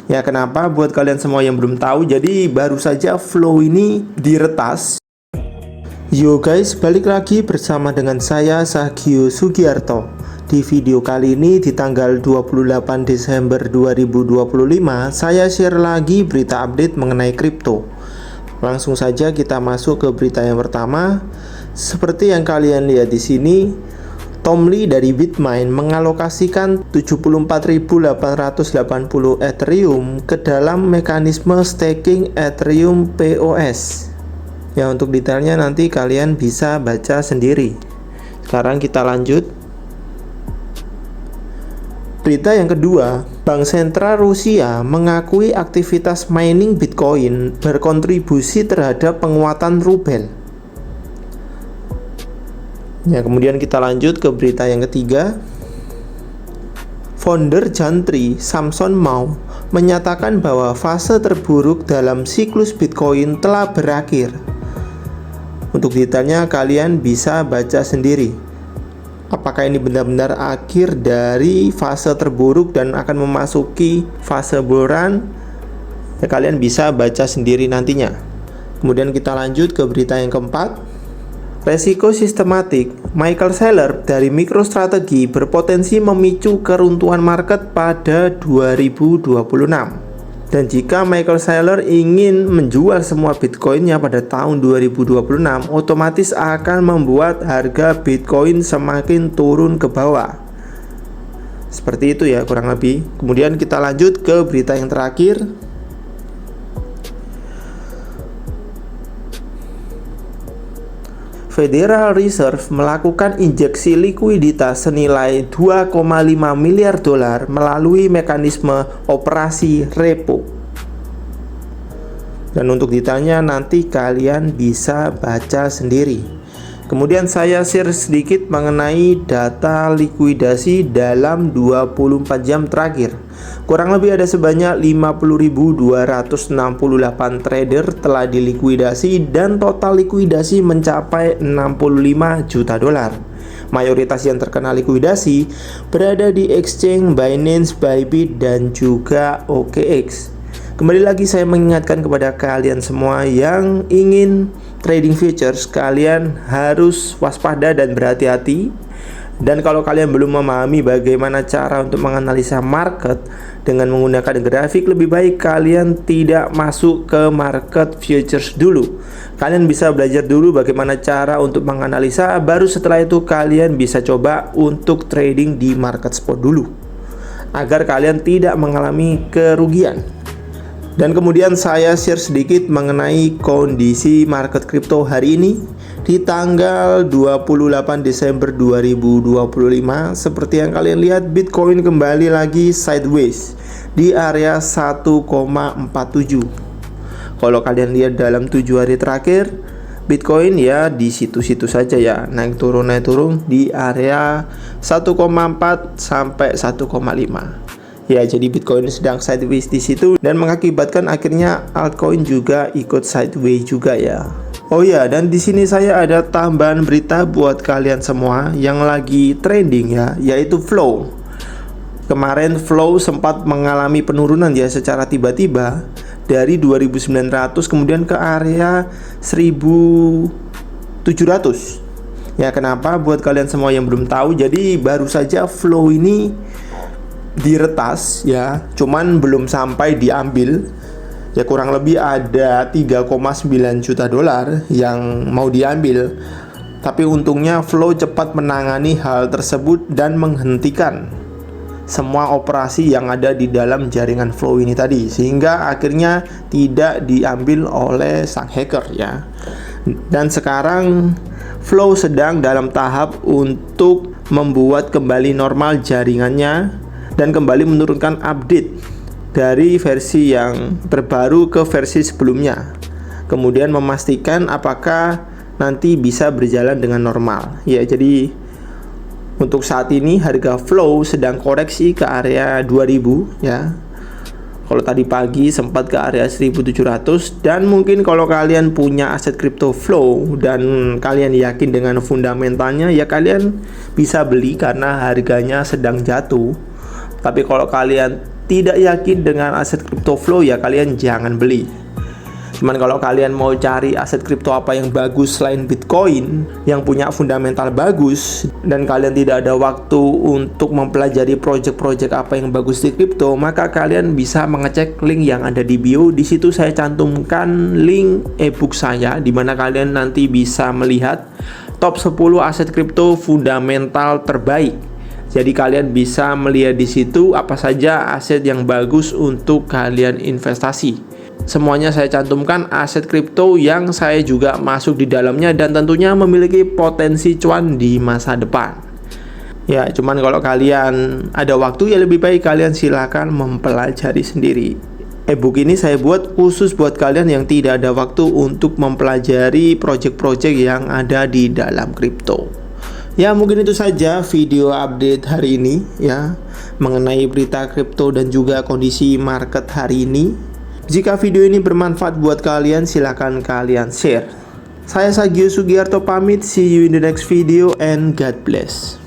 Ya kenapa? Buat kalian semua yang belum tahu, jadi baru saja Flow ini diretas. Yo guys, balik lagi bersama dengan saya Sagio Sugiarto. Di video kali ini di tanggal 28 Desember 2025, saya share lagi berita update mengenai kripto. Langsung saja kita masuk ke berita yang pertama. Seperti yang kalian lihat di sini, Tom Lee dari Bitmain mengalokasikan 74.880 Ethereum ke dalam mekanisme staking Ethereum POS. Ya, untuk detailnya nanti kalian bisa baca sendiri. Sekarang kita lanjut. Berita yang kedua, Bank Sentral Rusia mengakui aktivitas mining Bitcoin berkontribusi terhadap penguatan rubel. Ya, kemudian kita lanjut ke berita yang ketiga. Founder Jantri, Samson Mao, menyatakan bahwa fase terburuk dalam siklus Bitcoin telah berakhir. Untuk detailnya kalian bisa baca sendiri. Apakah ini benar-benar akhir dari fase terburuk dan akan memasuki fase bull run? Ya, kalian bisa baca sendiri nantinya. Kemudian kita lanjut ke berita yang keempat. Resiko sistematik, Michael Saylor dari MicroStrategy berpotensi memicu keruntuhan market pada 2026. Dan jika Michael Saylor ingin menjual semua Bitcoinnya pada tahun 2026, otomatis akan membuat harga Bitcoin semakin turun ke bawah. Seperti itu ya kurang lebih. Kemudian kita lanjut ke berita yang terakhir. Federal Reserve melakukan injeksi likuiditas senilai 2,5 miliar dolar melalui mekanisme operasi repo. Dan untuk detailnya nanti kalian bisa baca sendiri. Kemudian saya share sedikit mengenai data likuidasi dalam 24 jam terakhir. Kurang lebih ada sebanyak 50.268 trader telah dilikuidasi dan total likuidasi mencapai 65 juta dolar. Mayoritas yang terkena likuidasi berada di exchange Binance, Bybit, dan juga OKX. Kembali lagi saya mengingatkan kepada kalian semua yang ingin trading futures, kalian harus waspada dan berhati-hati. Dan kalau kalian belum memahami bagaimana cara untuk menganalisa market dengan menggunakan grafik, lebih baik kalian tidak masuk ke market futures dulu. Kalian bisa belajar dulu bagaimana cara untuk menganalisa, baru setelah itu kalian bisa coba untuk trading di market spot dulu, agar kalian tidak mengalami kerugian. Dan kemudian saya share sedikit mengenai kondisi market kripto hari ini di tanggal 28 Desember 2025. Seperti yang kalian lihat, Bitcoin kembali lagi sideways di area 1,47. Kalau kalian lihat dalam 7 hari terakhir, Bitcoin ya di situ-situ saja ya, naik turun di area 1,4 sampai 1,5. Ya, jadi Bitcoin sedang sideways di situ dan mengakibatkan akhirnya altcoin juga ikut sideways juga ya. Oh ya, dan di sini saya ada tambahan berita buat kalian semua yang lagi trending ya, yaitu Flow. Kemarin Flow sempat mengalami penurunan ya secara tiba-tiba dari 2.900 kemudian ke area 1.700. Ya, kenapa? Buat kalian semua yang belum tahu, jadi baru saja Flow ini diretas ya, cuman belum sampai diambil. Ya, kurang lebih ada 3,9 juta dolar yang mau diambil. Tapi untungnya Flow cepat menangani hal tersebut dan menghentikan semua operasi yang ada di dalam jaringan Flow ini tadi, sehingga akhirnya tidak diambil oleh sang hacker ya. Dan sekarang Flow sedang dalam tahap untuk membuat kembali normal jaringannya dan kembali menurunkan update dari versi yang terbaru ke versi sebelumnya. Kemudian memastikan apakah nanti bisa berjalan dengan normal. Ya, jadi untuk saat ini harga Flow sedang koreksi ke area 2000 ya. Kalau tadi pagi sempat ke area 1700, dan mungkin kalau kalian punya aset kripto Flow dan kalian yakin dengan fundamentalnya, ya kalian bisa beli karena harganya sedang jatuh. Tapi kalau kalian tidak yakin dengan aset crypto flow, ya kalian jangan beli. Cuman kalau kalian mau cari aset kripto apa yang bagus selain Bitcoin, yang punya fundamental bagus, dan kalian tidak ada waktu untuk mempelajari project-project apa yang bagus di kripto, maka kalian bisa mengecek link yang ada di bio. Di situ saya cantumkan link ebook saya, di mana kalian nanti bisa melihat top 10 aset kripto fundamental terbaik. Jadi kalian bisa melihat di situ apa saja aset yang bagus untuk kalian investasi. Semuanya saya cantumkan aset kripto yang saya juga masuk di dalamnya dan tentunya memiliki potensi cuan di masa depan. Ya, cuman kalau kalian ada waktu, ya lebih baik kalian silakan mempelajari sendiri. Ebook ini saya buat khusus buat kalian yang tidak ada waktu untuk mempelajari project-project yang ada di dalam kripto. Ya, mungkin itu saja video update hari ini ya, mengenai berita kripto dan juga kondisi market hari ini. Jika video ini bermanfaat buat kalian, silakan kalian share. Saya Sagio Sugiarto pamit, see you in the next video and God bless.